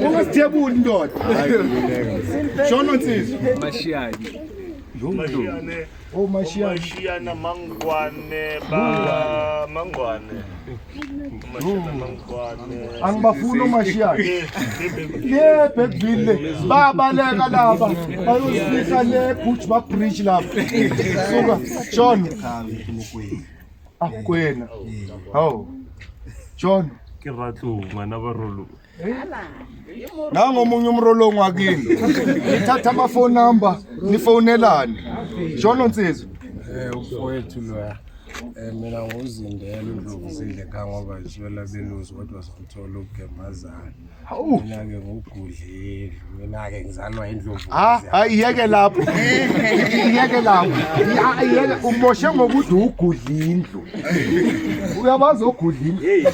Ungasithebuli ndoda. Shona nsizwa. Mashiyane. Oh mashiyane. Mashiyane mangwane ba mangwane. Angibafuna mashiyane. Le Beckville babaleka laba. Bayosifisa le Butchba Bridge lapha. Suka John. Kwena. Hawu. John. Ke ratlo ngwana ba rolo. Nango omunye umrolo ngakini. Ngithatha ama phone number nifonelane. John Nsizwa. Ufowethu loya. Mina nguzindela indlovu zidle ekhaya ngoba ziswela beluzi kodwa sikuthola ugemazana. Mina ke ngugudleli. Mina ke ngizalwa indlovu. Hayi yeke lapho. Yeke lapho. Yeke umoshe ngokuthi ugudla indlu. Uyabazi ogudla indlu.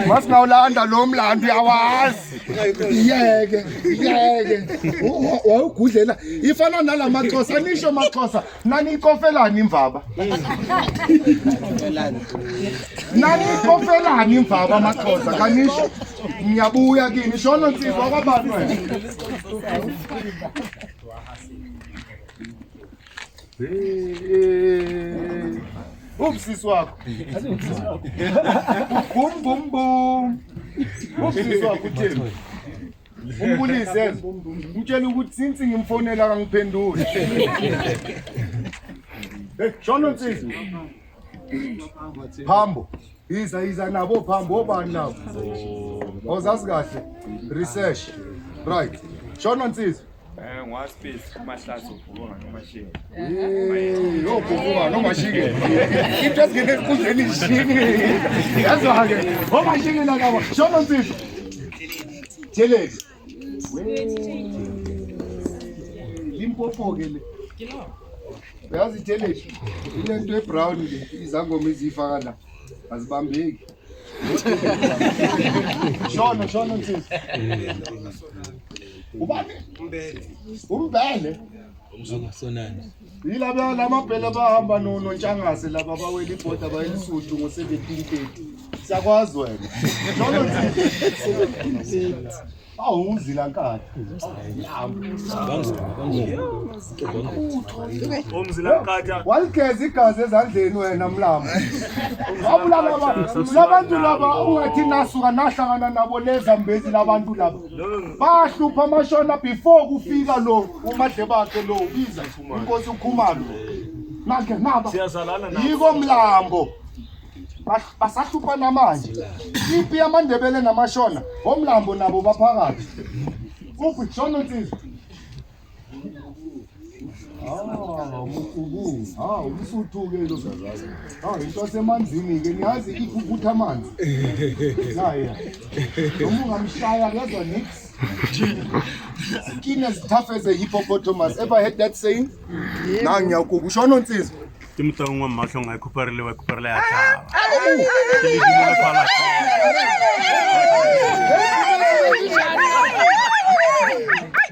Masingawulanda lo mlando uyawazi. Yeke. Wawugudlela ifana nalamaXhosa nisho maXhosa nani ikofelani imvaba. Nani ikofelani imvaba amaXhosa kanisho ngiyabuya kini shona Nsizwa kwabantu wena. Ubusisi wakho. Bum. Ubusisi wakho uthini? Umbulise. Umtshela ukuthi since ngimfonela kangiphenduli. Shona Nsizwa. Phambo. Iza nabo phambo obani nabo. Ozazi kahle. Research. Right. Shona Nsizwa. Ngwaspace mahlazo ubonga nomashiyane. Ubonga nomashiyane. Into esingene ekundleni ishini. Yazwa ke. Omashiyane labo. Shona Nsizwa. Thelezi. Limpopo ke le. Uyazi Thelezi. Ilento ebrown le izangoma ezifaka la. Azibambeki. Shona Nsizwa. Ubani? Umbele. Sonani. Yilaba lamabhele bahamba noNtshangase laba bawela ibhoda bayelisuthu ngo1730. Siyakwazi wena. Shona Nsizwa. Uzila nkatha. Umzila nkatha. Waligeza igazi ezandleni wena mlamo. Wabulala labantu laba ungathi nasuka nahlangana nabo lezambezi labantu laba. Bahlupha amashona before kufika lo umadle bakhe lo ubiza inkosi ukhumalo. Manje naba. Siyazalana na. Yiko mlambo. Basahlupha namanje. Ipi yamandebele namashona omlambo nabo baphakathi. Kuphi Shona Nsizwa? Ubusuthu ke lo zazazi. Into semanzini ke niyazi iphuputha amanzi. Haya. Noma ungamshaya kezwa nix. Skin as tough as a hippopotamus. Ever heard that saying? Na ngiyakuku Shona Nsizwa. Timtang wa mahlo ngayikhuparele wakhuparele ya tha.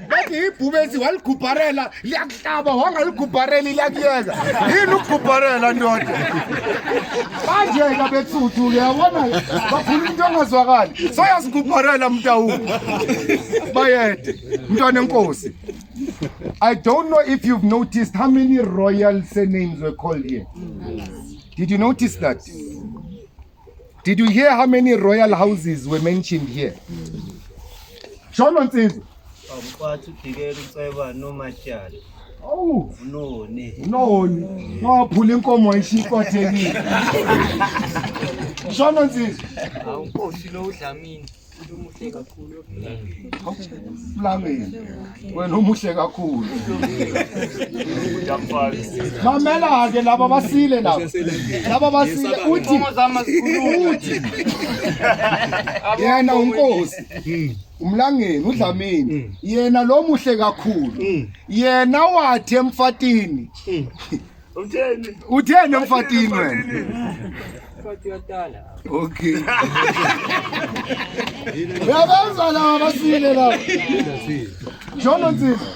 Bathi ibhubesi walikhuparela liyakuhlaba wangalikhupareli liyakuyeka. Yini ukukhuparela ndoda? Manje ka bethuthu ke yabona bafuna into engazwakali. Soyasikhuparela mntawu. Bayede mntwana enkosi. I don't know if you've noticed how many royal surnames were called here. Did you notice that? Did you hear how many royal houses were mentioned here? Shona Nsizwa. Awukwathi udikela uceba noMashiyane. Noni. Waphula inkomo ayishikothekile. Shona Nsizwa. Awunkosi lo uDlamini. Umuhle kakhulu Mlamini. Wena umuhle kakhulu. Mamela ke laba basile laba. Laba basile uthi yena unkosi. Umlangeni uDlamini. Yena lo muhle kakhulu. Yena wathi emfatini. Utheni emfatini wena? Okay. Yabaza la basile la. Shona Nsizwa.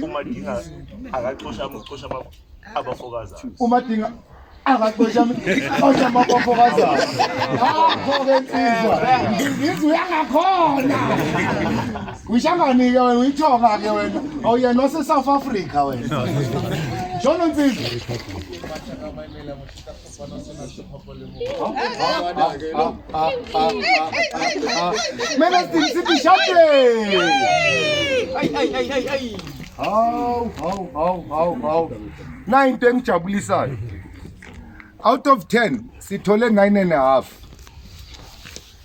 Umadinga akaxosha abafokazi. Umadinga akaxosha xosha amabofo kazana akho-ke nsizwa ngizwe uyangakhona uyishanganike wena uyithoka-ke wena awuyena wase-South Africa wena shona nsizwa mina sithi shade hawu na into engijabulisayo out of 10 sithole 9.5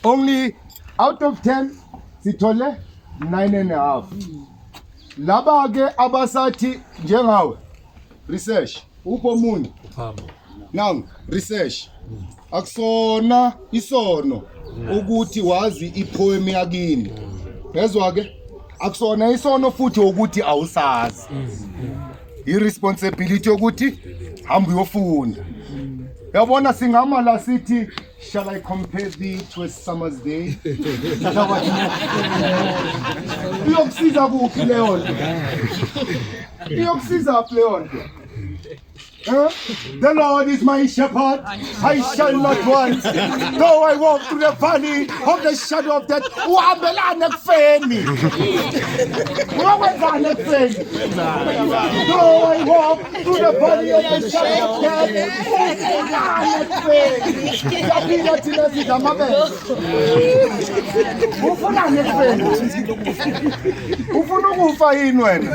only out of 10 sithole 9.5 laba ke abasathi njengawe research upho munye nangu research akusona isono ukuthi wazi ipoem yakini yezwa ke akusona isono futhi ukuthi awusazi irresponsibility ukuthi hamba uyofunda yabona singama la sithi shall I compare thee to a summer's day iyokusiza kuphi leyo nto iyokusiza leyo nto The Lord is my shepherd, I shall not want. Though I walk through the valley of the shadow of death, uhambelana kufeni. Uyakwenzani ekufeni? Though I walk through the valley of the shadow of death, uhambelana kufeni. Siyaphila thina sithi amabele. Ufunani ekufeni? Ufuna ukufa yini wena?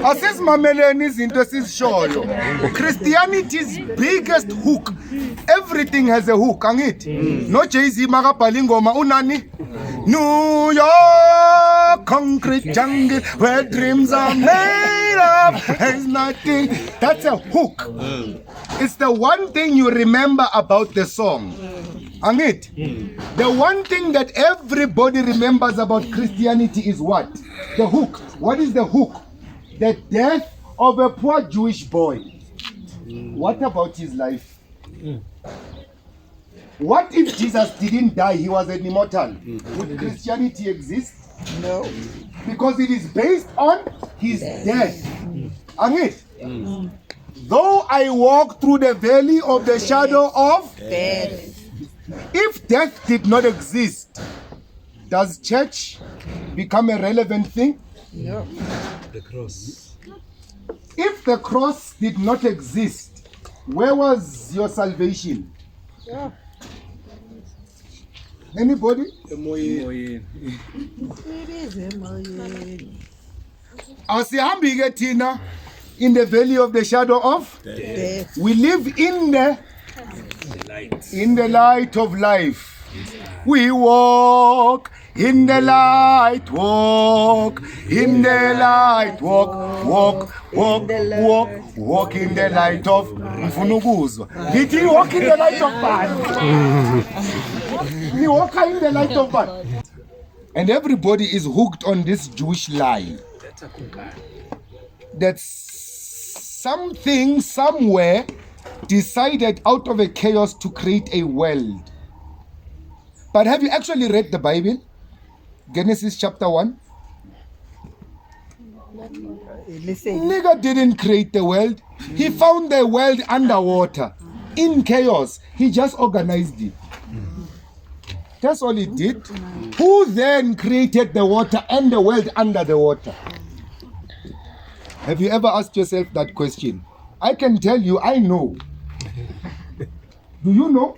Asizimameleni izinto esizishoyo. Christianity's biggest hook. Everything has a hook, angithi? No Jay-Z makabhala ingoma unani? New York, concrete jungle where dreams are made of. There's nothing. That's a hook. It's the one thing you remember about the song. Angithi? The one thing that everybody remembers about Christianity is what? The hook. What is the hook? The death of a poor Jewish boy. What about his life? What if Jesus didn't die, he was an immortal? Would Christianity exist? No. Because it is based on his death. Angit? Though I walk through the valley of the shadow of death. If death did not exist, does church become a relevant thing? No. The cross. If the cross did not exist, where was your salvation? Yeah. Anybody? Asihambi ke thina in the valley of the shadow of death. We live in the light of life. We walk in the light, walk in the light, walk in the light of Mfunukuzwa. Did he walk in the light of man? He walk in the light of man. And everybody is hooked on this Jewish lie. That something somewhere decided out of a chaos to create a world. But have you actually read the Bible? Genesis chapter 1. Nigga didn't create the world. He found the world underwater. In chaos. He just organized it. That's all he did. Who then created the water and the world under the water? Have you ever asked yourself that question? I can tell you, I know. Do you know?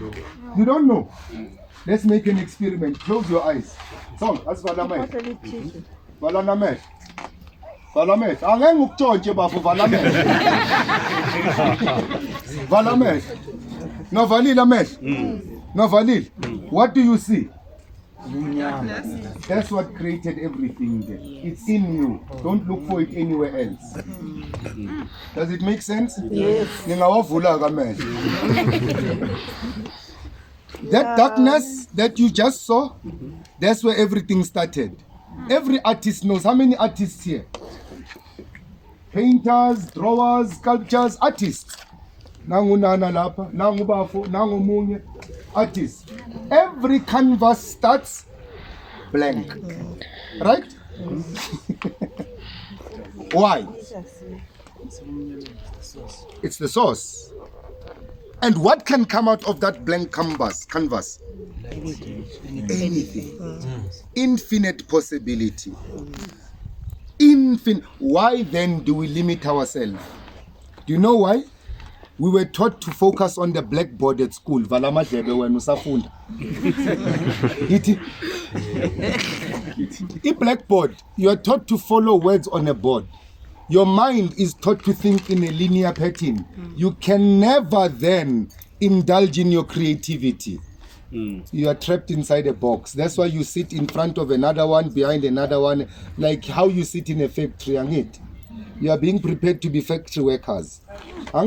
No. You don't know? Let's make an experiment. Close your eyes. So, that's Valamet. Valamet. Valamet. Angeng ukutshontshe bafo Valamet. Valamet. No valile amehlo. No valile. What do you see? That's what created everything there. It's in you. Don't look for it anywhere else. Does it make sense? Yes. That darkness that you just saw, that's where everything started. Every artist knows. How many artists here? Painters, drawers, sculptors, artists. Nangu nana lapa, nangu bafo, nangu munye. Artists. Every canvas starts blank. Right? Why? It's the source. And what can come out of that blank canvas? Anything. Infinite possibility. Why then do we limit ourselves? Do you know why? We were taught to focus on the blackboard at school. In blackboard, you are taught to follow words on a board. Your mind is taught to think in a linear pattern. You can never then indulge in your creativity. You are trapped inside a box. That's why you sit in front of another one, behind another one, like how you sit in a factory. You are being prepared to be factory workers. I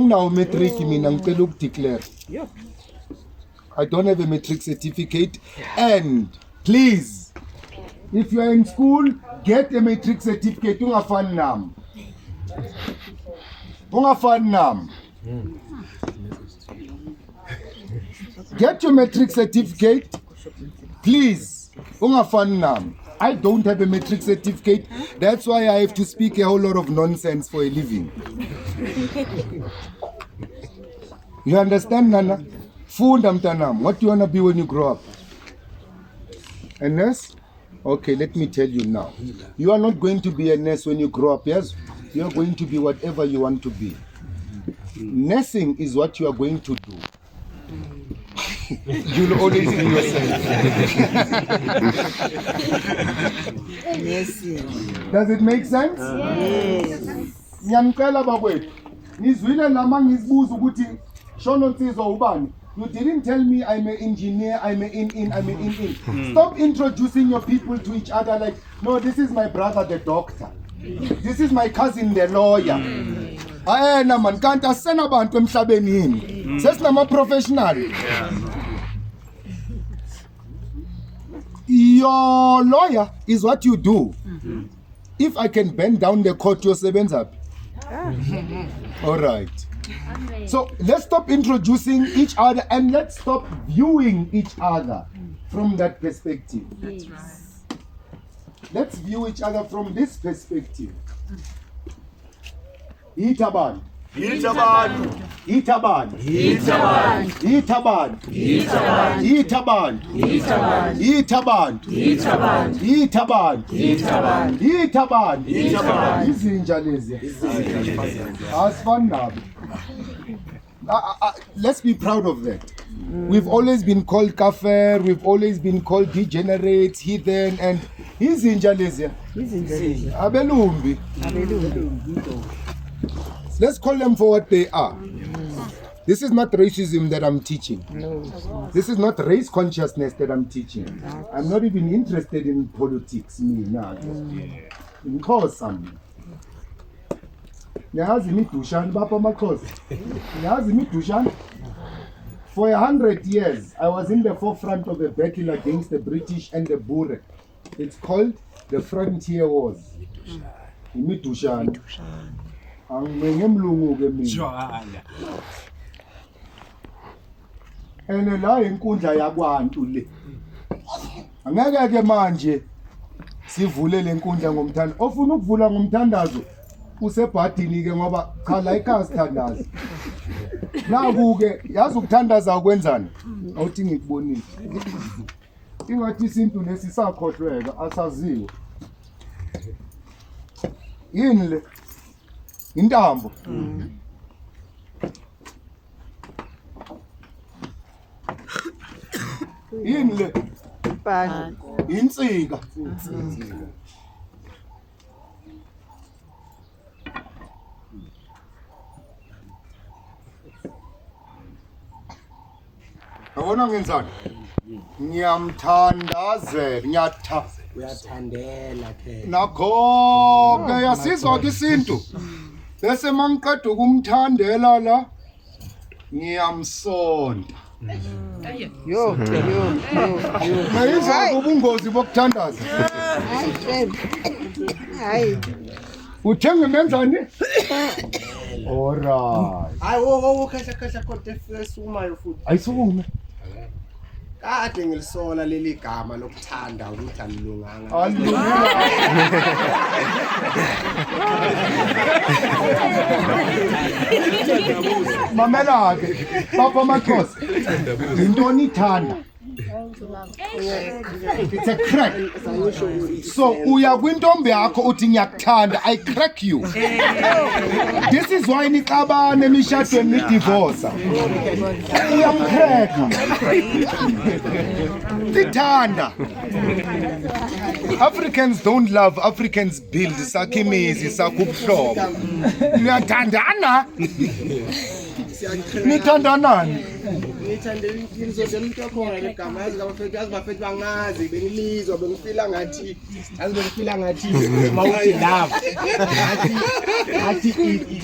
don't have a matric certificate. And please, if you are in school, get a matric certificate. Get your matric certificate, please. I don't have a matric certificate. That's why I have to speak a whole lot of nonsense for a living. You understand, Nana? Funda mtanam. What do you want to be when you grow up? A nurse? Okay, let me tell you now. You are not going to be a nurse when you grow up, yes? You are going to be whatever you want to be. Nursing is what you are going to do. You'll always be yourself. Does it make sense? You didn't tell me I'm an engineer, I'm an in. Stop introducing your people to each other like, no, this is my brother, the doctor. This is my cousin, the lawyer. Man, can't I send about them Sabenin? Says I'm a professional. Your lawyer is what you do. If I can bend down the court, your seven's up. All right. So let's stop introducing each other and let's stop viewing each other from that perspective. That's right. Let's view each other from this perspective. Itaban. Itaban. Itaban. Itaban. Itaban. Itaban. Itaban. Itaban. Itaban. Itaban. Itaban. Itaban. Itaban. Izinja lezi. Asifani. Let's be proud of that. We've always been called kafir, we've always been called degenerates, heathen, and izinja lezi. Abelumbi. Let's call them for what they are. This is not racism that I'm teaching. This is not race consciousness that I'm teaching. I'm not even interested in politics. In cause some. For 100 years, I was in the forefront of a battle against the British and the Boer. It's called the Frontier Wars. And la inkundla yakwantu le angeke manje sivule le nkundla ngomthando ofuna ukuvula ngomthandazo usebhadini ke ngoba cha la ikhaya sithandaza naku ke yazi ukuthandaza ukwenzani awuthi ngikubonile ingathi isintu lesi sakhohlweka asaziwe yini le intambo yini le insika awona ngenzani ngiyamthandazela uyathandela ke nakho ke yasizwa ke isintu bese mangiqeda ukumthandela la ngiyamsonda yo mayizwa ubungozi bokuthandaza hayi uthenga menzani alright hayi wo khahla kodwa esukuma futhi ayisukume kade ngilisola leli gama lokuthanda ukuthi alilunganga. Mamela ke Papa Maxhosa intoni ithanda it's a crack so uya kwintombi yakho uthi ngiyakuthanda I crack you this is why nixabana emishadweni nidivorce uyamcrack Tithanda Africans don't love Africans build sakhimizi sakubuhlobo niyathandana nithandanani Ngithandela ngizozela umuntu wakhona legama yazi abafethu bangazi benilizwa bengifila ngathi mawuthi love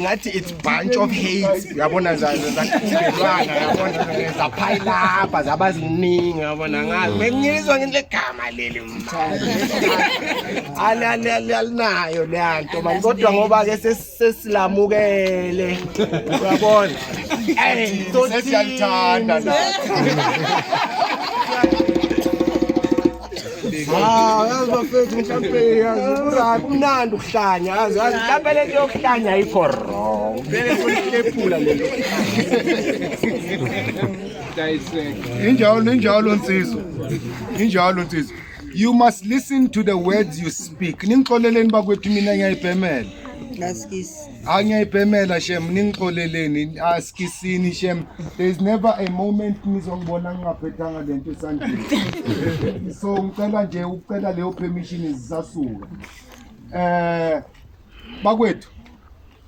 ngathi it's bunch of hate yabona zakuthelwana yabona zaphayilapha zabaziningi yabona ngazi bengizwa ngelegama leli alinayo leyanto manje kodwa ngoba ke sesilamukele uyabona sesiyalithanda yazi bafethu mhlambe yazi kumnandi ukuhlanya yazi mhlambe lento yokuhlanya ayikho wrong vele kulephula lelo injalo Nsizwa you must listen to the words you speak ningixoleleni bakwethu mina ngiyayibhemela angiyayibhemela shem ningixoleleni askisini shem there is never a moment nizongibona ngingaphethanga lento esandleni so ngicela nje ukucela leyo permission izasasuka bakwethu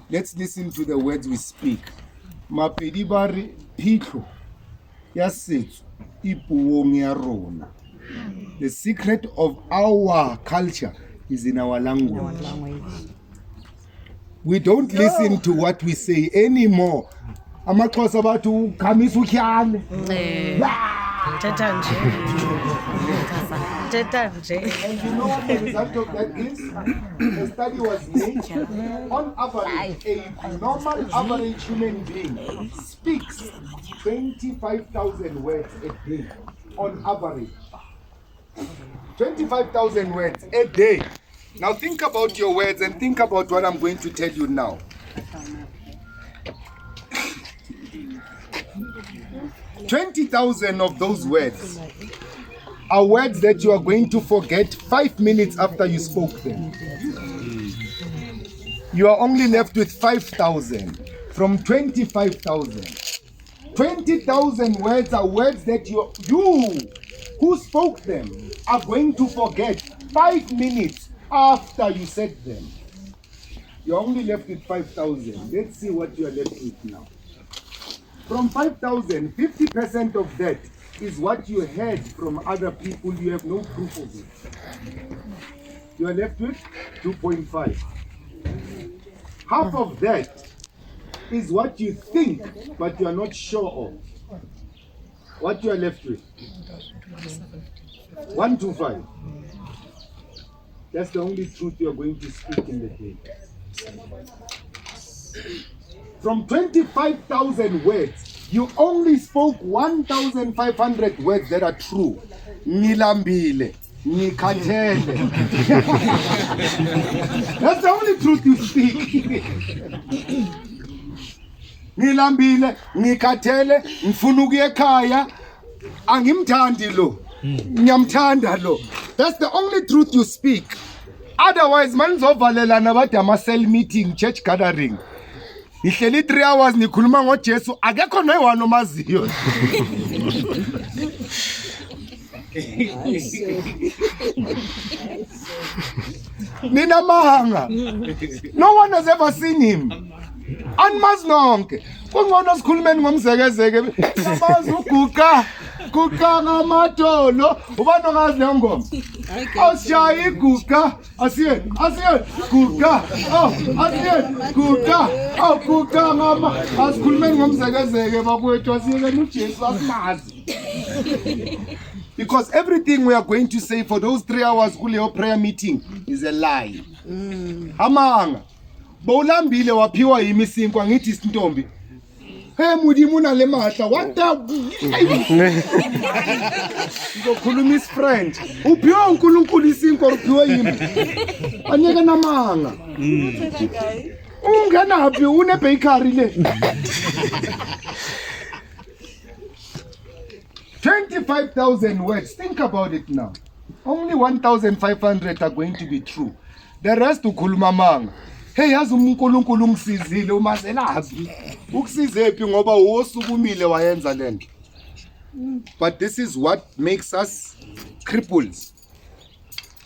let's listen to the words we speak mapedi bari phitlo ya setso ipuo ya rona the secret of our culture is in our language. We don't listen to what we say anymore. Amaxhosa bathu khamisa utyhane. And you know what the result of that is? A study was made. On average, a normal average human being speaks 25,000 words a day. On average. 25,000 words a day. Now think about your words and think about what I'm going to tell you now. 20,000 of those words are words that you are going to forget 5 minutes after you spoke them. You are only left with 5,000 from 25,000. 20,000 words are words that you who spoke them are going to forget 5 minutes after you said them. You're only left with 5,000. Let's see what you are left with now. From 5,000, 50% of that is what you heard from other people. You have no proof of it. You are left with 2.5. Half of that is what you think, but you are not sure of. What you are left with? 125. That's the only truth you are going to speak in the day. From 25,000 words, you only spoke 1,500 words that are true. Nilambile, nikatele. That's the only truth you speak. Nilambile, nikatele, ngifuna ukuya ekhaya, angimthandi lo. Ngiyamthanda lo. That's the only truth you speak. Otherwise, manizovalelana bathi ama-cell meeting, church gathering. Ihleli 3 hours nikhuluma ngoJesu akekho noyi-1 omaziyo. Nina mahanga. No one has ever seen him. Animazi nonke. Kungcono sikhulumeni ngomzekezeke. Samazi uguqa. Guqa ngamadolo. Ubani ongazi leyo ngoma? Awushayi guqa. Asiye guqa. Asiye guqa. Guqa ngama. Asikhulumeni ngomzekezeke babethu asiyeke uJesu asimazi. Because everything we are going to say for those 3 hours kuleyo prayer meeting is a lie. Amanga. Bowulambile waphiwa yimi isinkwa ngithi isintombi. Hey Mudimu na le mahla what the ngokhuluma isifrench uphiwe uNkulunkulu isinko uphiwe yimi anyeke namanga ungenaphi une bakery le 25,000 words. Think about it now. Only 1,500 are going to be true. The rest ukhuluma manga. Hey yazi uNkulunkulu ungisizile umazelazi. Ukusizephi ngoba wosukumile wayenza lento. But this is what makes us cripples.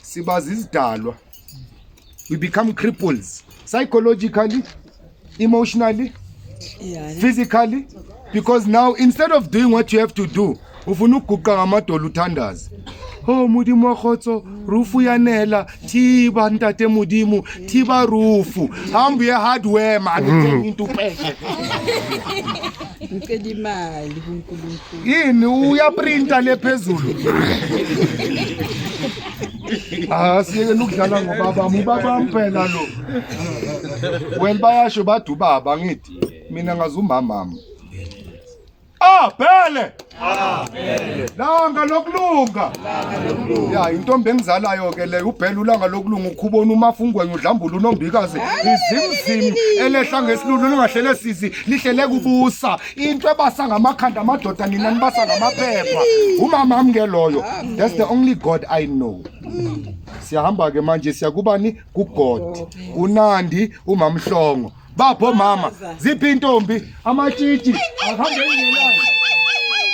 Sibazi izidalwa. We become cripples psychologically, emotionally, physically, because now instead of doing what you have to do, ufuna ukuguqa ngamadolo uthandaza. Oh Mudimu wakhotso rufu yanela thiba ntate Mudimu thiba rufu hamba ye hardware man into peke ngicela imali kuNkulunkulu yini uyaprinta lephezulu siyeke nokudlala ngobaba ubaba mphela lo wena bayasho badu baba ngithi mina ngazumama Bhele! Langa lokulunga. Ya intombi engizalayo ke le uBhele ulanga lokulunga ukhubona umafungwe udlambula uNombikazi izimzimi elehla ngesilulu lingahlele sisi lihlele kubusa into ebasa ngamakhanda amadoda nina nibasa ngamaphepha umama amngeloyo. That's the only God I know. Siyahamba ke manje siyakubani kuGod uNandi uMamhlongo bapho mama ziphi intombi amatshitshi akuhambe ngelanga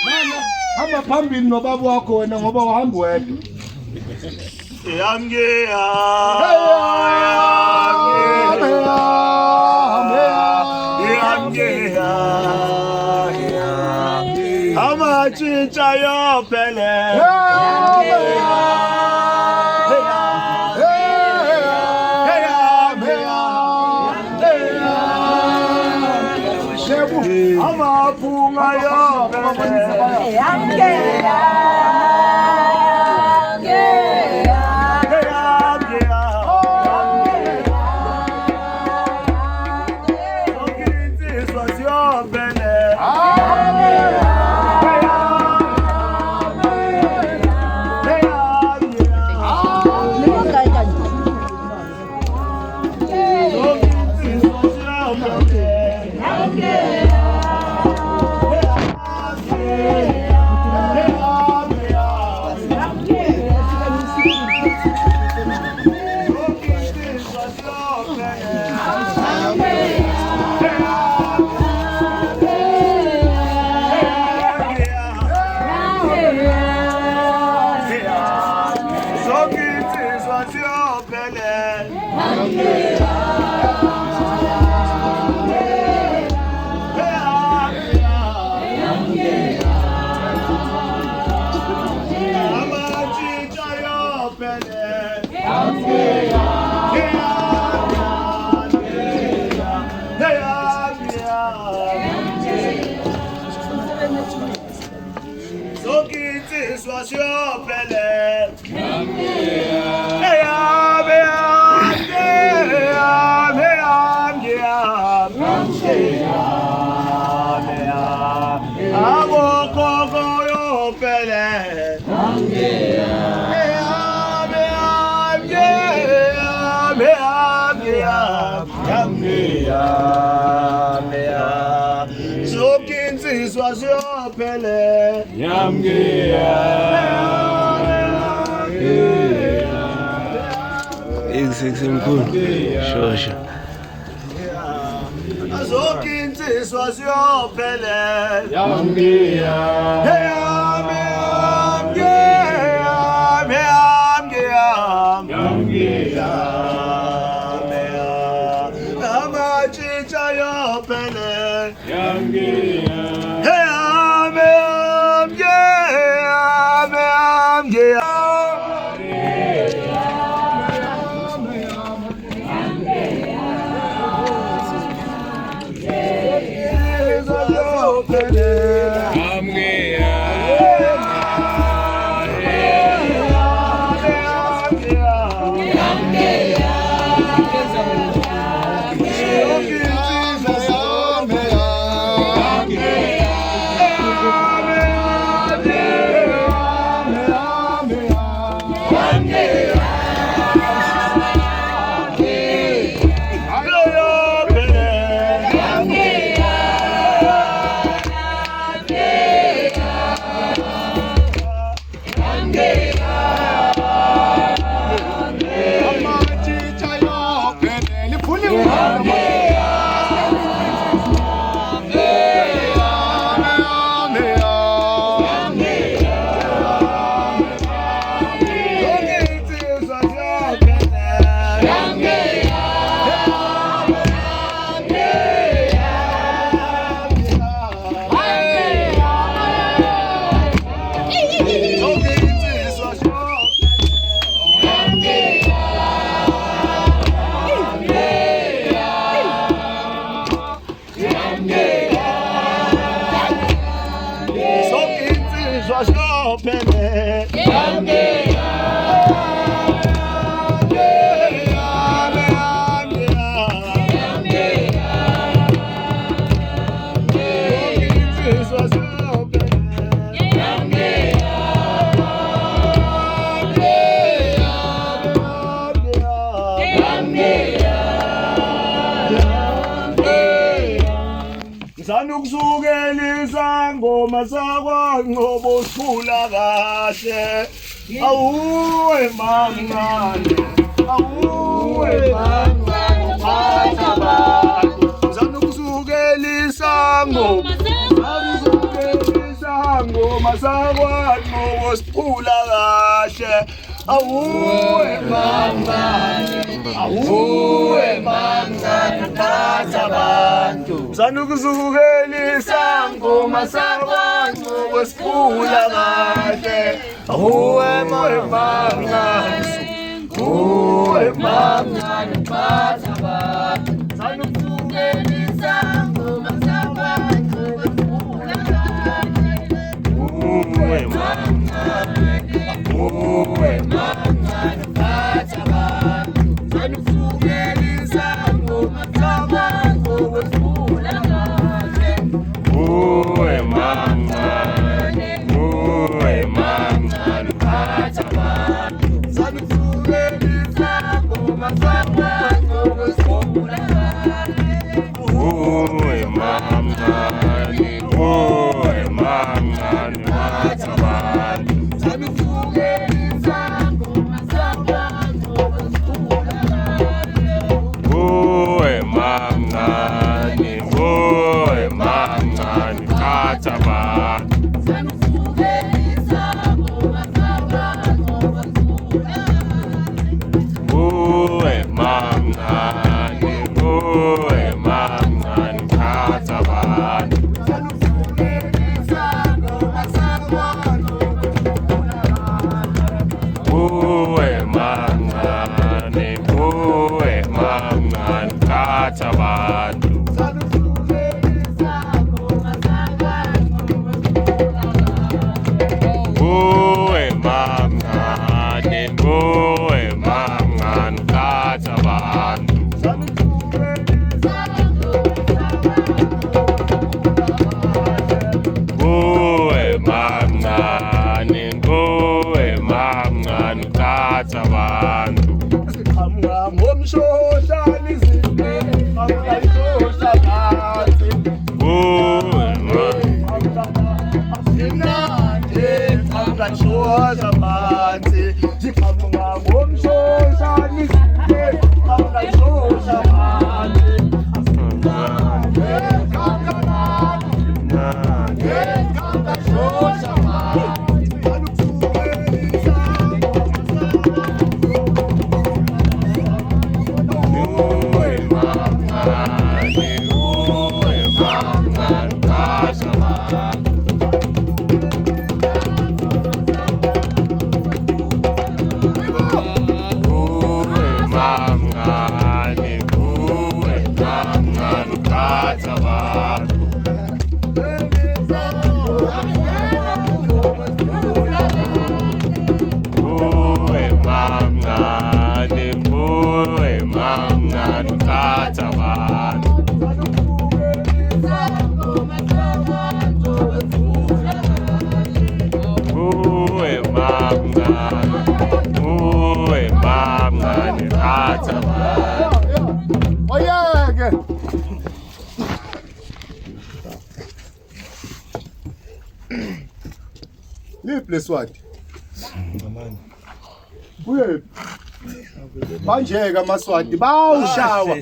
mama hamba phambili nobaba wakho wena ngoba uhamba wedwa amatshitshi ayophelele amaphunga Simkhulu shosha azokinsizwa siyophelela amatshitshi ayophelela Amge insizwa sophele Sanukusukelisa ngoma sakwanqobo sithula kahle awuwe mangane awuwe mangane phatha abantu sanukusukelisa ngoma sakwanqobo sithula kahle awuwe mangane phatha abantu sanukusukelisa ngoma sakwanqobo sithula kahle awuwe mangane phatha abantu sanukusukelisa ngoma sakwanqobo sithula kahle awuwe mangane phatha abantu sanukusukelisa ngoma sakwanqobo sithula kahle awuwe mangane phatha abantu sanukusukelisa ngoma sakwanqobo sithula kahle awuwe mangane phatha abantu sanukusukelisa ngoma sakwanqobo sithula kahle awuwe mangane phatha abantu sanukusukelisa ngoma sakwanqobo sithula awuwe mangane phatha abantu sanukusukelisa ngoma sakwanqobo awuwe mangane phatha abantu awuwe mangane phatha abantu awuwe mangane phatha abantu siqhamuka ngomshoshana izinto awulayishosha phansi asinande awulayishosha phansi siqhamuka ngomshoshana izinto awulayishosha phansi asinande awulayishosha phansi oyeke lipleswati kuye banjeka amaswati bawushawa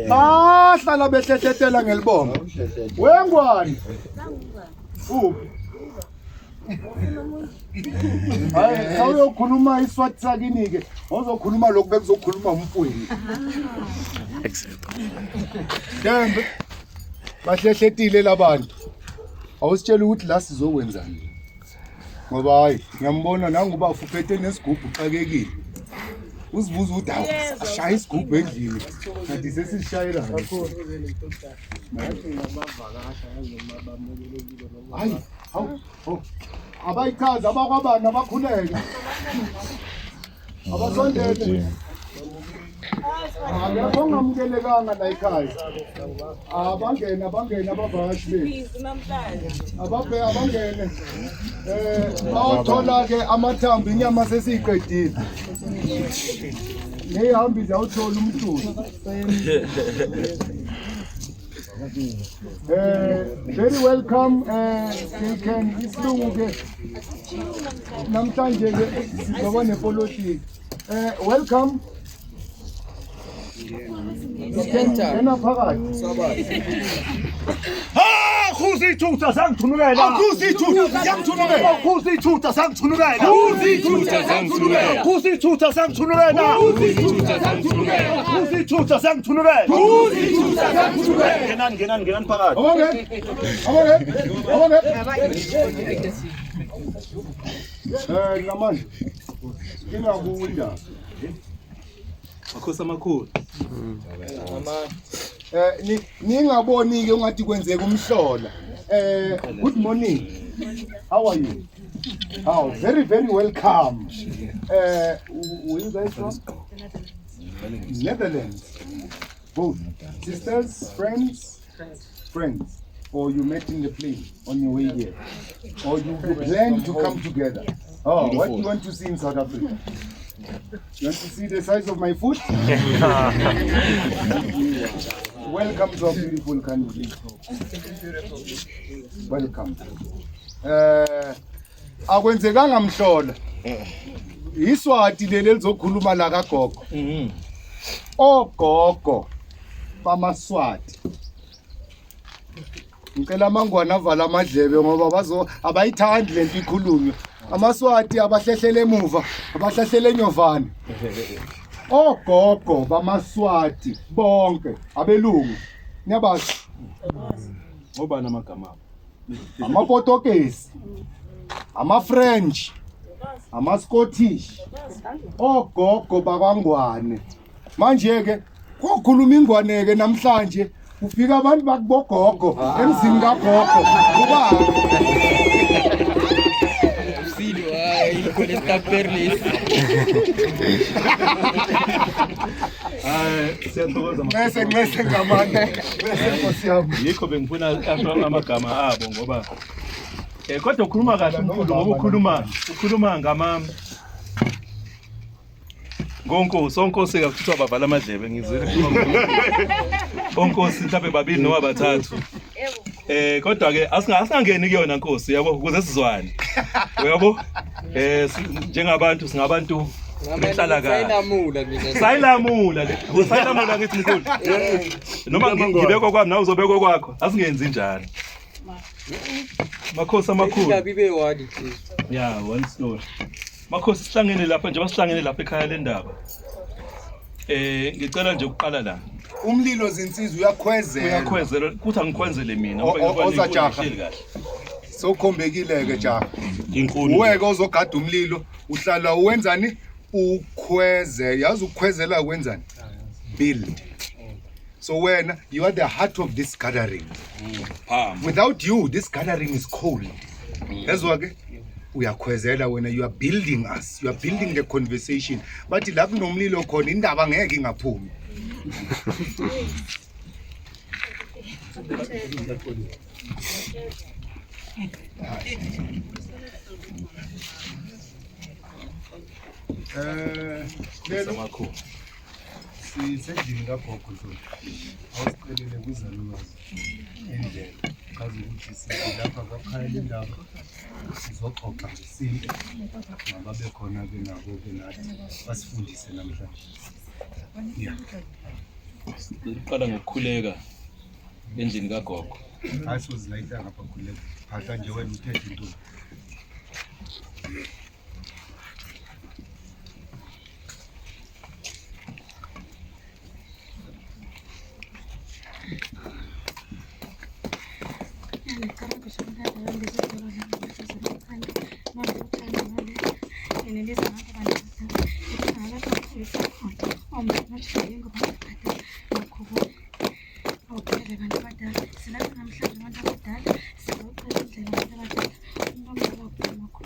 bahlala behletetela ngelibongo wengwane hayi awuyokhuluma iswati sakini ke ozokhuluma lokho bekuzokhuluma umfweni Dembe bahlehletile labantu awusitshela ukuthi la sizokwenzani ngoba hayi ngiyambona nangoba ufuphethe nesigubhu xakekile uzibuza ukuthi hawu ashaya isigubhu endlini kanti sesishayela hayi hawu abayichaza abakwabana abakhuleka abasondele Abangamukelekanga la ekhaya. Abangena abavakashi bethu. Abangene. Bawuthola ke amathambo inyama sesiqedile. Nehambi zawuthola umhluzi. Very welcome. They can isilungu ke namhlanje ke sizoba nepolitiki. Welcome. Kuzithutha sangithunukela. Kuzithutha sangithunukela. Kuzithutha sangithunukela. Kuzithutha sangithunukela. Kuzithutha sangithunukela. Kuzithutha sangithunukela. Kuzithutha sangithunukela. Kuzithutha sangithunukela. Ngenani phakathi. Namanje. Ngingakunda. Makhosi amakhulu. Ningaboni ke ungathi kwenzeka umhlola. Good morning. How are you? Oh, very welcome. Where you guys from? Netherlands. Both sisters, friends. Or you met in the plane on your way here, or you plan to come together. Oh, what do you want to see in South Africa? You want to see the size of my foot? Welcome to our beautiful country. Welcome. Akwenzekanga mhlola. Iswati leli lizokhuluma la kagogo. Ogogo bamaswati. Ngicela mangwana avala amadlebe ngoba abayithandi lento ikhulunywe. Amaswati abahlehlele emuva, abahlehlele enyovane. Ogogo bamaswati bonke abelungu. Niyabazi? Ngoba namagama. Amaportuguese, ama-French, ama-Scottish. Ogogo bakwangwane. Manje ke kokhuluma ingwane ke namhlanje ufika abantu bakubogogo emzini kagogo. Ubani? Siyathokoza Ngese ngamanye. Bese Nkosi yami. yikho bengifuna amagama abo ngoba kodwa ukhuluma kahle umkhulu ngoba ukhuluma ngonkosi onkosi kuthiwa bavala amadlebe ngizwile onkosi mhlawumbe babili noma bathathu kodwa ke asingangeni kuyona nkosi yabo ukuze sizwane uyabo njengabantu singabantu behlala sayilamula ngithi mkhulu noma ngibekwa kwami nawe uzobekwa kwakho asingenzi njalo makhosi amakhulu yeah one story makhosi sihlangene lapha nje basihlangene lapha ekhaya lendaba ngicela nje ukuqala la Umlilo zinsizwa uyakhwezela kuthi angikhwenzele mina ozajaha sokhombekile ke jaha uweke ozogada umlilo uhlala uwenzani ukhweze yazi ukukhwezela ukwenzani build so wena you are the heart of this gathering without you this gathering is cold ezwa ke uyakhwezela wena you are building us you are building the conversation but la kunomlilo khona indaba ngeke ingaphumi lelo amakhulu sisendlini kagogo nto awusicelele kuzalukazi endlela kaze ukuthi silapha kwakhaya indaba sizoxoxa ngesinto mababe khona ke nabo ke nathi basifundise namhlanje uqala ngokukhuleka endlini kagogo asozilayita ngapha khuleka phatha nje wena uthethe into Selamat malam, selamat datang. Selamat datang.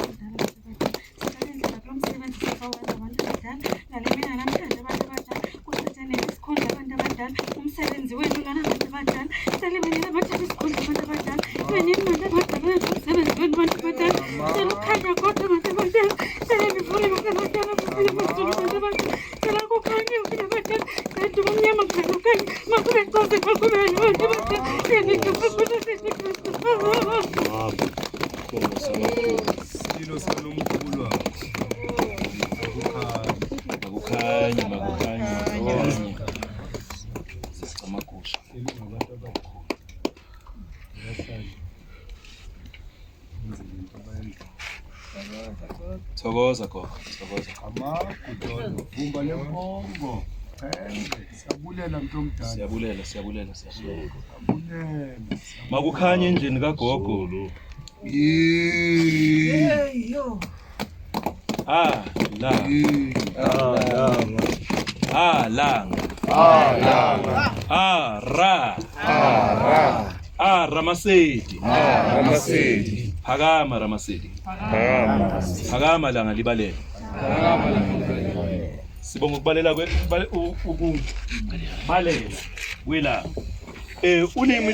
Thokoza gogo, thokoza. Amakudolo, vumba lembongo. Siyabulela mntomdala. Siyabulela. Siyabulela. Makukhanya endlini kagogo. Yo. Ramasedi. Phakama Ramasedi. Phakama langa libalele. Sibonga ukubalela ukubalela wela ulimi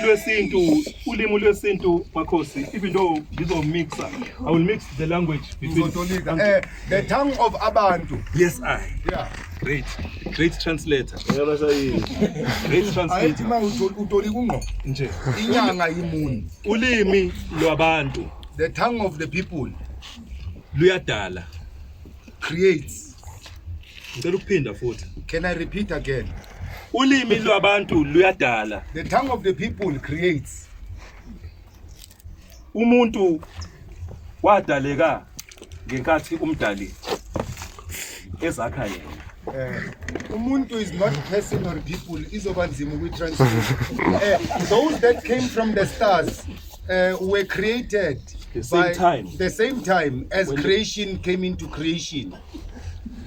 lwesintu makhosi, even though ngizomixa, I will mix the language between the tongue of abantu. Yes, Yeah. Great translator. Great translator. Ayithi utoli kunqo Nje inyanga imuni. ulimi lwabantu, The tongue of the people luyadala. creates. Ngicela ukuphinda futhi. Can I repeat again? Ulimi lwabantu luyadala. The tongue of the people creates. Umuntu wadaleka ngenkathi umdali ezakha yena. Umuntu is not person or people. Izobanzima ukuyitranslate. Those that came from the stars were created The same time. the same time as creation came into creation.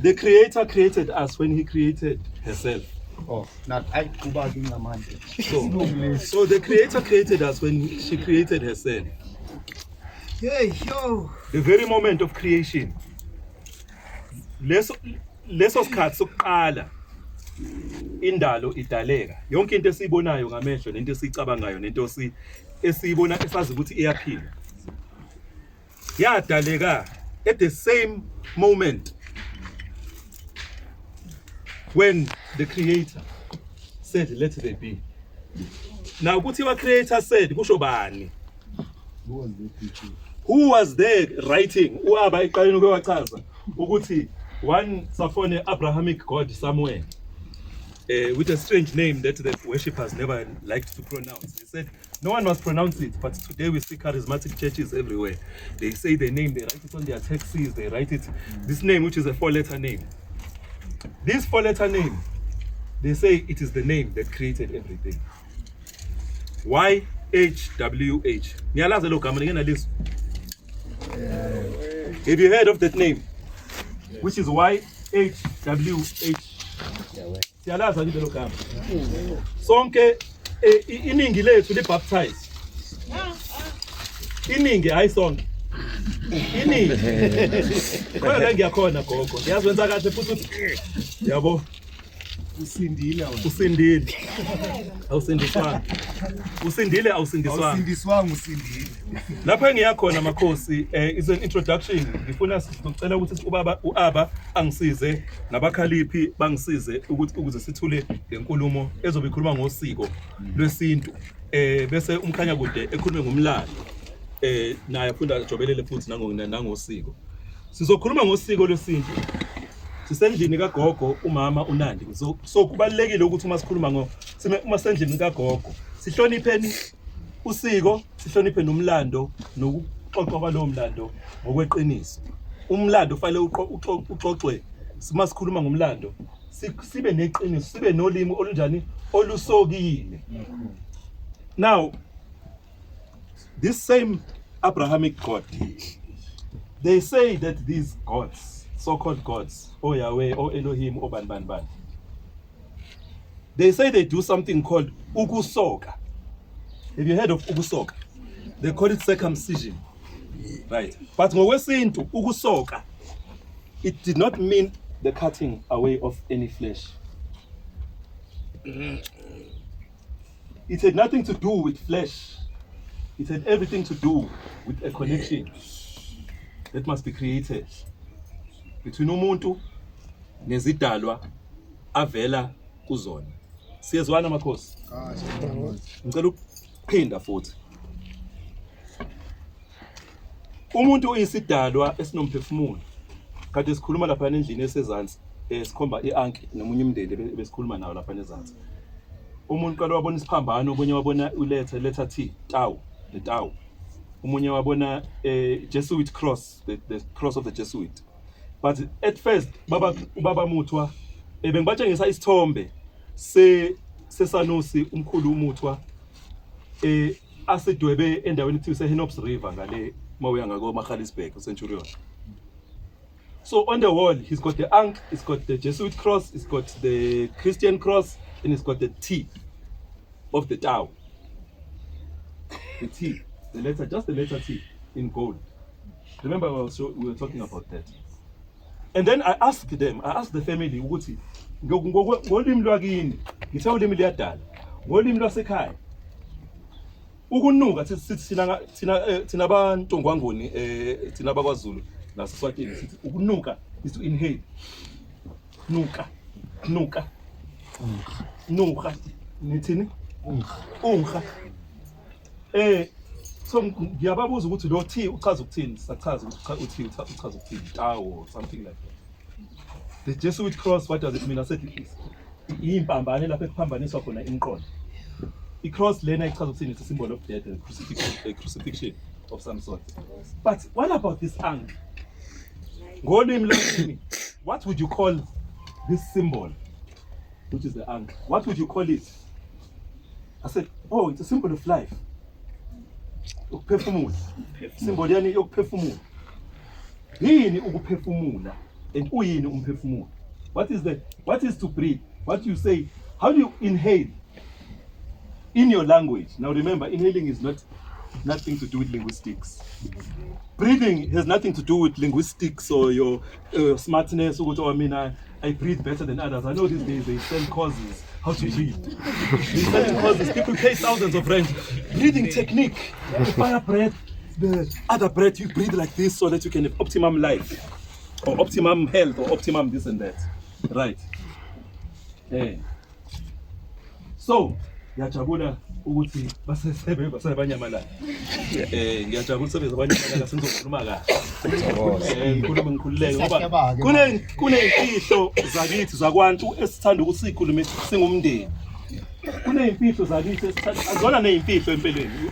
The Creator created us when He created herself. Oh, not I kubazi ngamanje. So the Creator created us when she created herself. The very moment of creation. Leso sikhathi sokuqala indalo idaleka. Yonke into esiyibonayo ngamehlo, nento esicabangayo, nento esiyibona esazi ukuthi iyaphila. Yadaleka at the same moment when the Creator said, let there be. Now, ukuthi wa Creator said, kusho bani? Who was there writing? Uaba iqaleni ukwachaza ukuthi one Safone Abrahamic God somewhere with a strange name that the worshippers never liked to pronounce. They said no one must pronounce it, but today we see charismatic churches everywhere. They say the name, they write it on their taxis, they write it, this name which is a 4-letter name. This 4-letter name, they say it is the name that created everything. YHWH. Have you heard of that name? Which is YHWH. Siyalaza nje lo gama. Sonke iningi lethu libaptize. Iningi hayi sonke. Iningi. Khona la ngiyakhona gogo. Ngiyazwenza kahle futhi uthi yabo Usindile wena. usindile. Awusindiswanga. Usindile awusindiswanga. Usindiswanga usindile. Lapha engiyakhona makhosi is an introduction. Ngifuna sicela ukuthi uaba angisize nabakhaliphi bangisize ukuze sithule lenkulumo ezobe ikhuluma ngosiko lwesintu. Bese umkhanya kude ekhulume ngomlando. Naye afunda ajobelele futhi nangosiko. Sizokhuluma ngosiko lwesintu. Sisendlini kagogo umama uNandi. So kubalekile ukuthi uma sikhuluma uma sendlini kagogo sihlonipheni usiko, sihloniphe nomlando nokuxoxa kwalowo mlando ngokweqiniso. Umlando fanele uxoxwe. Sima sikhuluma ngomlando sibe neqiniso, sibe nolimi olunjani olusokile. Now this same Abrahamic God, they say that these gods, so-called gods, or Yahweh, or Elohim, or Ban, they say they do something called ukusoka. Have you heard of ukusoka? They call it circumcision, right? But ngokwesintu ukusoka, it did not mean the cutting away of any flesh. It had nothing to do with flesh. It had everything to do with a connection that must be created between umuntu nezidalwa avela kuzona. Siyezwana makhosi? Ngicela ukuphinda futhi. Umuntu uyisidalwa esinomphefumulo. Kade sikhuluma lapha endlini esezansi, sikhomba ianki nomunye umndeni besikhuluma nawo lapha ezansi. Umuntu qala wabona isiphambano, omunye wabona letter T, tau, the tau. Umunye wabona Jesuit cross, the cross of the Jesuit. But at first baba MUTWA bengibatshengisa isithombe sesanusi umkhulu uMUTWA asedwebe endaweni ethiwa seHenops River ngale mawuya ngako Magaliesburg Centurion. So on the wall he's got the ankh, he's got the Jesuit cross, he's got the Christian cross, and he's got the T of the Tau. The T, the letter, just the letter T in gold. Remember we were talking about that. And then I asked the family ukuthi ngolimi lwakini ngithe ulimi liyadala ngolimi lwasekhaya ukunuka thina abantu ngwangoni thina bakwaZulu naseSwatini sithi ukunuka is to inhale. Nuka nithini ungha so ngiyababuza ukuthi lo T uchaza ukuthini, sachaza ukuthi uchaza ukuthini, Tau or something like that. The Jesuit cross, what does it mean? I said impambane lapha ekuphambaniswa khona imqondo. I-cross lena ichaza ukuthini, it's a symbol of death, a crucifixion of some sort. But what about this ankh? Ngolimi lwakini, what would you call this symbol, which is the ankh? What would you call it? I said, oh, it's a symbol of life. Ukuphefumula. Symbol yani yokuphefumula. Yini ukuphefumula? And uyini umphefumulo? What is to breathe? What you say? How do you inhale? In your language. Now remember, inhaling is nothing to do with linguistics. Breathing has nothing to do with linguistics or your smartness. I breathe better than others. I know these days they sell courses how to breathe. They sell courses. People pay thousands of rand. Breathing technique. The fire breath, the other breath, you breathe like this so that you can have optimum life, or optimum health, or optimum this and that. Right. So, ngiyajabula ukuthi basebanyamala. Ngiyajabula ukuthi basebanyamala sizokhuluma kahle. Ngikhululeke ngoba kuneyimfihlo zakithi zakwantu esithanda ukuthi sikhulume singumndeni. Kuneyimfihlo zakithi esithanda azona neyimfihlo empeleni.